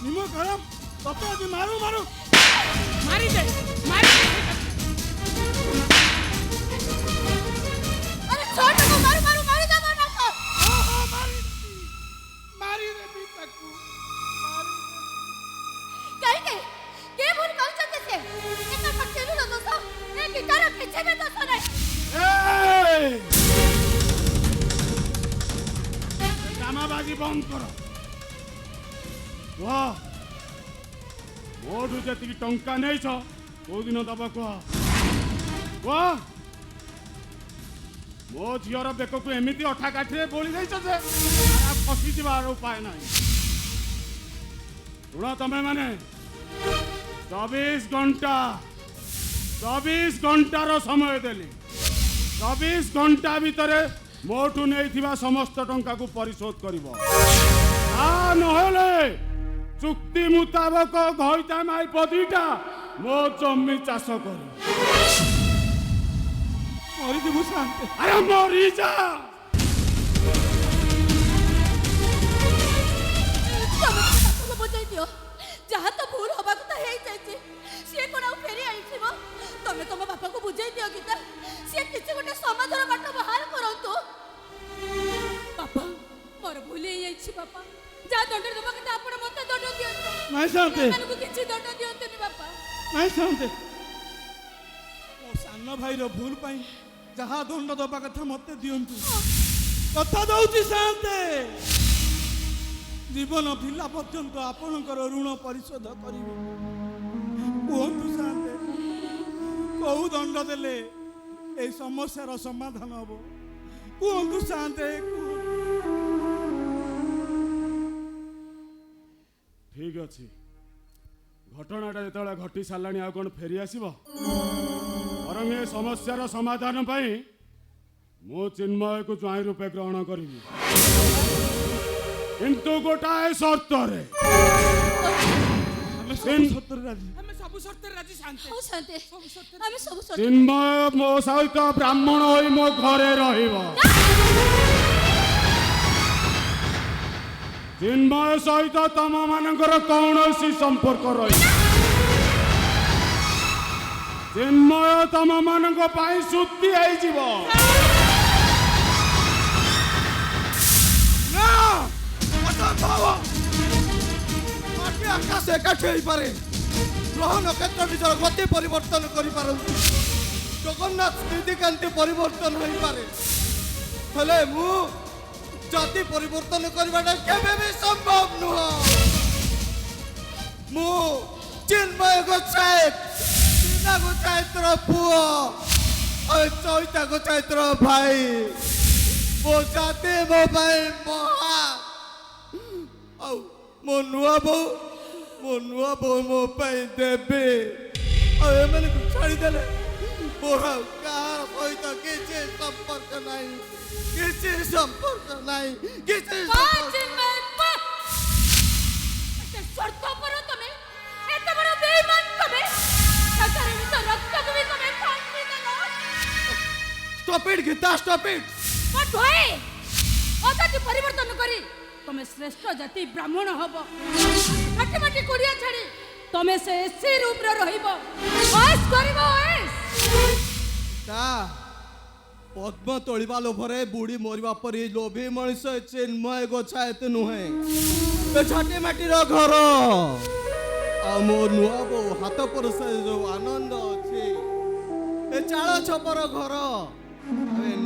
निमो गरम तते आज मारू मारू मारी दे मारी दे। अरे छोटू को मारू मारू मारी दे ना तो ओहो मारी देबी ताकू कहीं के भूल कौन चलते से इतना पक्केलू ना दोस्तों ये गिटार पीछे में तो सुने ड्रामाबाजी बंद करो वाह मोठू जी टंका नहीं कौ दिन दब कह वाह मो झीर बेक को एमती अठा काठी बोली फसी जावार उपाय ना शुण तमें मैंने 24 घंटार समय देली 24 घंटा भितर मोठू नहीं समस्त टंका को परिशोध कर चुक्ति मुताबक घईता माई पदीटा मो जमी चाष कर मरीजु शांति अरे मरी जा बुझाई दियो जहाँ तो भूल हवा को हे जाइए सी कौन आउ फेरी आईथिबो तमे तुम बापा को बुझाई दियो गीता सी किसी गोटे समाधान बाट बाहर करंतु बापा मोर भूल ही आइछि बापा जा दंड देबा के आपण मते दंड दियंते नहीं शांति मानकु किछि दंड दियंते नि बापा नहीं शांति मो सान भाई रो भूल पाई जहाँ दंड दबा कथा मते दियंतु कथा दउछि शांति जीवन फिला पर्यंत आपणकर ऋण परिशोध करिबे कहतु शांति कौ दंड देले ए समस्यार समाधान हम कहतु शांति ठीक अच्छे घटनाटा जो घटी सारा आ कौन फेरी आसब बर ये समस्यार समाधान पाई मो चिन्मय को ज्वाई रूपे ग्रहण करी किंतु गोटाए शर्त चिन्मय मो सहित ब्राह्मण हो मो घरे रहिबो चिन्मय सहित तम मानकर कौन संपर्क रही चिन्मय तम मान सुती आकाश एकाठी हो पारे ग्रह नक्षत्र निजर गति परिवर्तन कर जगन्नाथ नीतिकांति परिवर्तन हो पारे हेले मु जाति परिवर्तन करवाटा केबे भी संभव नुह मु चिन्मय गोचायत सीना गोचायतर पुओ और चैता गोचायतर भाई मो जाति मो भाई महा मो नुआ बो मो पाई देबे और एमने को छाड़ी देले मोर कार सहित किछि संपर्क नाही किछि संपर्क नाही किछि शर्त पर तमे एते बड़ बेईमान तमे सकारे तो रक्त को भी तमे फांसी देलो stop it Geeta stop it मत होए अजाति परिवर्तन करी तमे श्रेष्ठ जाति ब्राह्मण हबो माटी माटी कुड़िया छाड़ी तमे से एसी रूप रे रहिबो ऐस करबो ऐस ता पद्म तोलिबा लोभरे बुढ़ी मरिबा परी लोभी मनुष्य चिन्मय गोछायत नुहे छाटी माटीर घर आ मो नुआ बो हाथ पर से जो आनंद अच्छे ए चाल छपर घर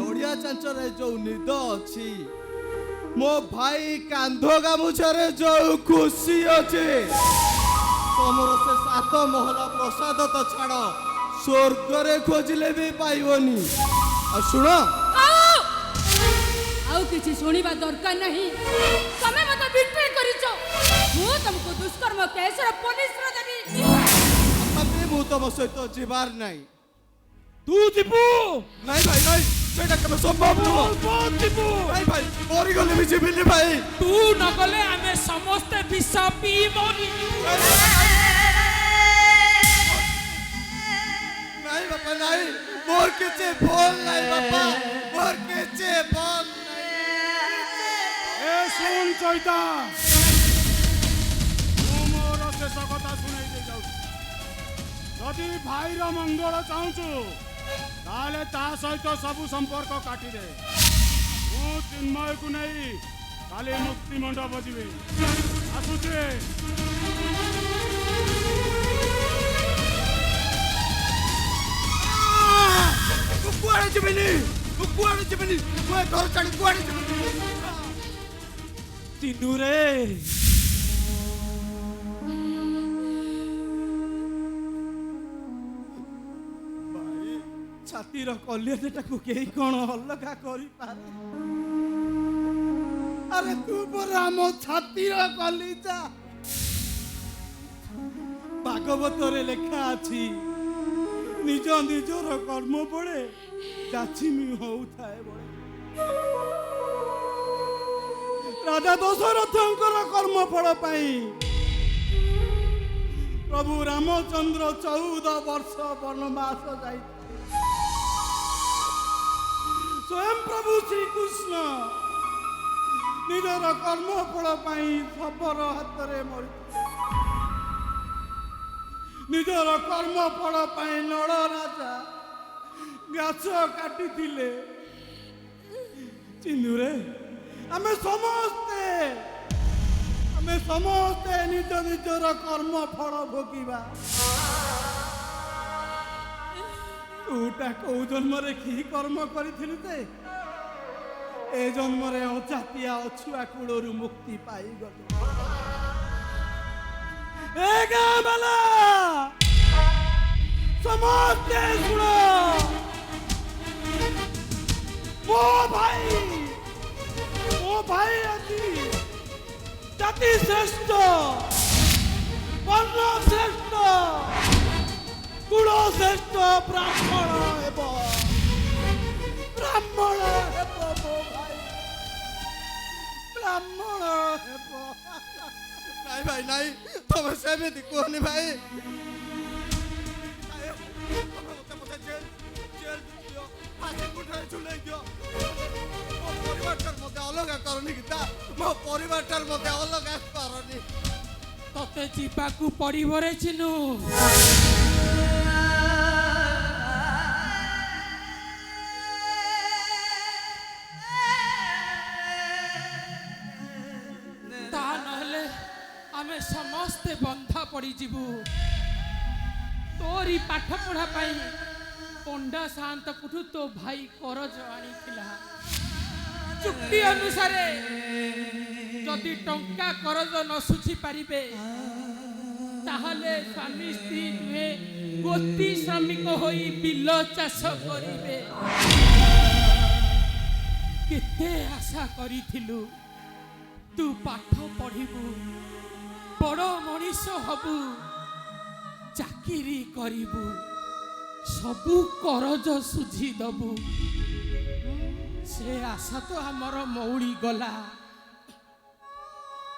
नड़िया चांचरे जो निद अच्छी मो भाई कांध गामुछे जो खुशी अच्छे तमर से 7 महला प्रसाद तो छाड़ स्वर्ग रे खोजले भी पाइबनी शुण आउ किछि सुनिबा दरकार नहीं तमे मते बिट्रे करिछो मु तुमको दुष्कर्म केस रे पुलिस रे देबी अबे मु तम सहित जीवार नहीं तू जीपू नहीं भाई नहीं सेटा केबे संभव नुह जीपू नहीं भाई मोरी गले भी जीविनी भाई तू न गले आमे समस्त विष पीबोनी नहीं बापा नहीं मोर किचे बोल नहीं बापा मोर किचे बोल नहीं ए सुन चैता तू जदि भाईर मंगल चाहूचु ताले ता सहित सबु संपर्क काटी दे। मु चिन्मय को नहीं काली मुक्ति मंडप जीवी आसुचे। कुआड़े जीवनी मैं घर छाड़ी कुआड़े जीवनी। चिन्नू रे भाई छातीर कलियाटाକୁ केही कौन अलगा करी पारे। अरे तू परा मो छातीर कलिजा। भागवतरे लेखा अछि निज निजर कर्म बड़े जाचिमी होउथाए बड़े। राजा दशरथंकर कर्म फल पाई प्रभु रामचंद्र 14 वर्ष वनवास जाई। स्वयं प्रभु श्री कृष्ण निजर कर्म फल पाई शबर हाथ रे मरि। निजर कर्म फल पाई नल राजा गाछ काटी दिले। चिन्नू रे आमे समस्ते निज निजर कर्म फल भोगिबा। तूटा कौ जन्म रे की कर्म करिथिलु ते ए जन्म रे अचातिया अछुआ कूड़रू मुक्ति पाई गलो। ए गाँ वाला समस्ते सुनो मो भाई अति जाति श्रेष्ठ वर्ण श्रेष्ठ कुल श्रेष्ठ ब्राह्मण हेब मो भाई ब्राह्मण हेब। नहीं भाई नहीं तुम सेमिति कहनी भाई। अलग करनी गीता मो परिवार मते अलग करनी तते जीवाकू पड़े चिन्नू। ता नहले आमे समस्ते बंधा पड़ी जीवु। तोरी पाठ पढ़ा पाई पंडा शांत कुठू तो भाई करज आनी थिला। चुक्ति अनुसार जदि टंका करज न सुझी पारिबे ताहले स्वामी स्त्री नुहे गोती श्रमिक होई बिल चाष करिबे। केते आशा करिथिलु तू पाठ पढ़िबु बड़ मनीष हबु चाकिरी करिबु सबु करज सुझी दबु। से आशा तो हमर मौड़ी गला।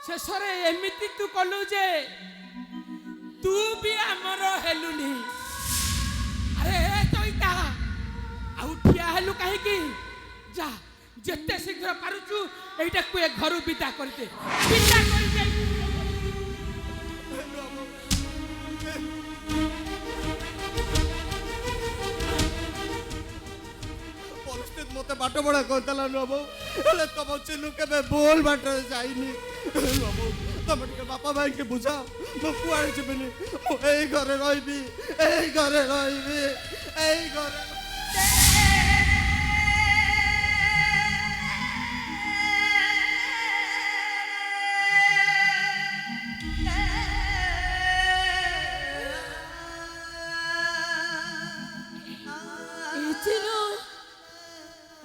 शेषरे एमिति तू कलु जे तू भी हमर हेलुनी। अरे तोइता आउ ठिया हेलु काहे की जा जेते शीघ्र पारुचु एटा को घर विदा करते विदा करते। मते बाट बड़ा कहतला नबो हेले तब चिन्नू के बोल बाट जाइनी नबो तब के बापा भाई के बुझा मो कुआड़े जीवनी मो एई घरे रहिबी एई घरे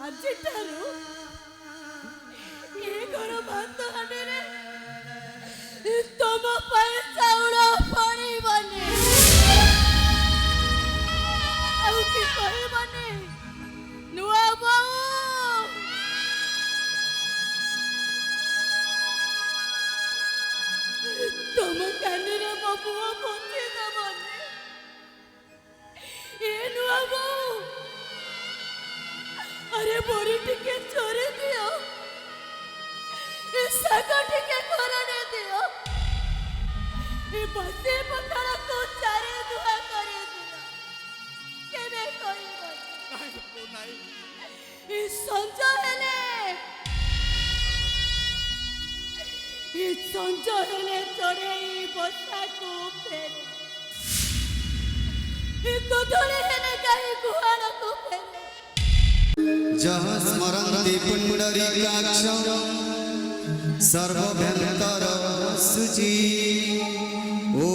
ଆଜିଠାରୁ ଏ ଘର ଭାତ ହାଣ୍ଡିରେ ତମ ପାଇଁ ଚାଉଳ ପଡ଼ିବନି ଆଉ କି କହିବନି ନୂଆ ବୋଉ ତମ କାନରେ ମୋ ପୁଅ ପୋତି ଦେବନି ଏ ନୂଆ ବୋଉ। अरे बोरी टिके चोरी दियो सागा टिके करने दियो बसे पखाड़ा को चारे दुआ करे दियो ଇ ସଞ୍ଜ ହେଲେ ଚଢ଼େଇ ବସାକୁ ଫେରେ ଗୋଧୂଳି ହେଲେ ଗାଈ ଗୁହାଳକୁ ଫେରେ जह स्मरन्ति पुण्डरीकाक्षं सर्वभयङ्कर शुचि ॐ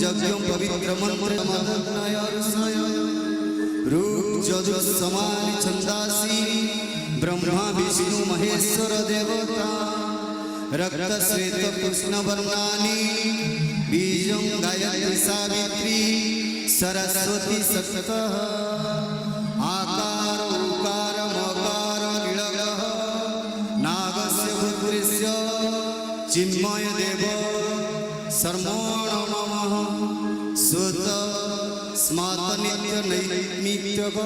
यज्ञं पवित्रमन्त्रमदग्नय ऋषय ऋक्यजुःसमानि छन्दांसि ब्रह्मा विष्णु महेश्वर देवता रक्तश्वेतकृष्णवर्णानि बीजं गायत्री सावित्री सरस्वती सत्तः आकार उकार मकार नीलग्रह नागस्य भूतस्य चिन्मय देव सर्वणो नमः सुत स्मात नित्य नैमित्तिक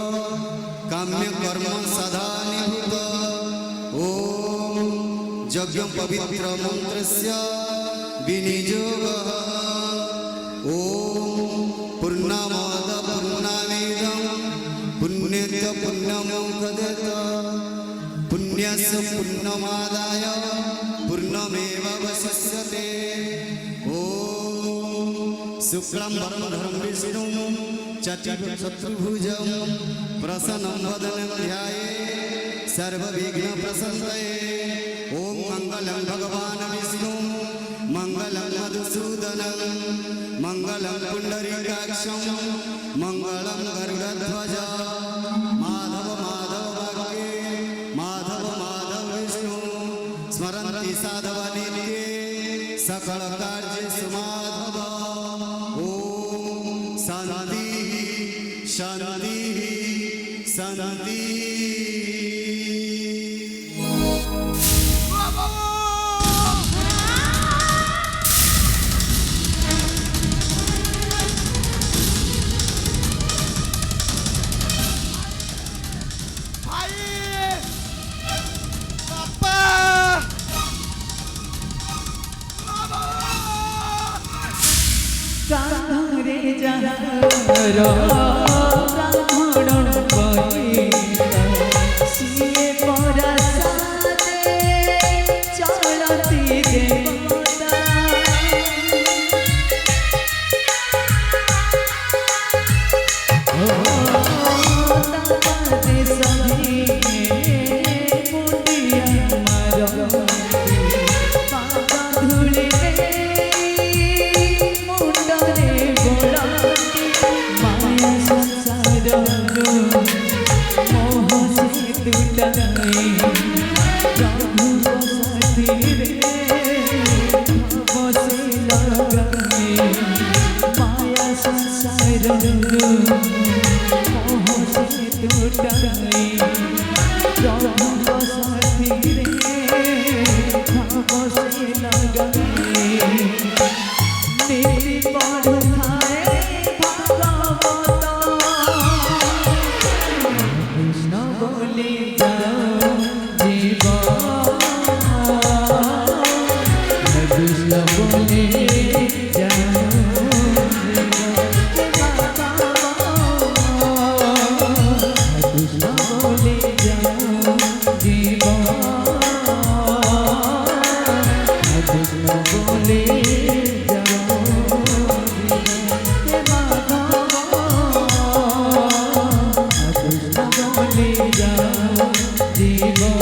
काम्य कर्म साधानीभूत ओम यज्ञ पवित्र मंत्रस्य विनियोगः ओम पूर्णमाद पूर्णमेदं पुण्यस्य पुण्यमुपदेत पुण्यस्य पुण्यमादाय पूर्णमेवावशिष्यते ओम शुक्लं वरदं विष्णुं चतुर्भुजं प्रसन्नं वदनं ध्यायेत् सर्वविघ्नप्रशमये ओम मंगलं भगवान् विष्णु मंगलं मधुसूदनं मंगलं पुण्डरीकाक्षं मंगलं गरुडध्वज माधव माधव वाक्ये माधव माधव विष्णु स्मरन्ति साधव नित्ये सकल कार्येषु माधव ओम शान्ति शान्ति शान्ति कांधरे जहर ब्राह्मण बहिता सिए परासादे चलती देवता ताते सभी मुंडिया मारती बाबा धूले माया संसार मोह से टूटाई प्रभु बसती रे बसे लगाई माया संसार मोह से टूटाई प्रभु बसती रे बसे लगाई नीति पढ़ाए भागवत कृष्ण बोले जाओ जीवन कृष्ण बोले जाओ कृष्ण बोले जाओ जीवन कृष्ण बोले जीवन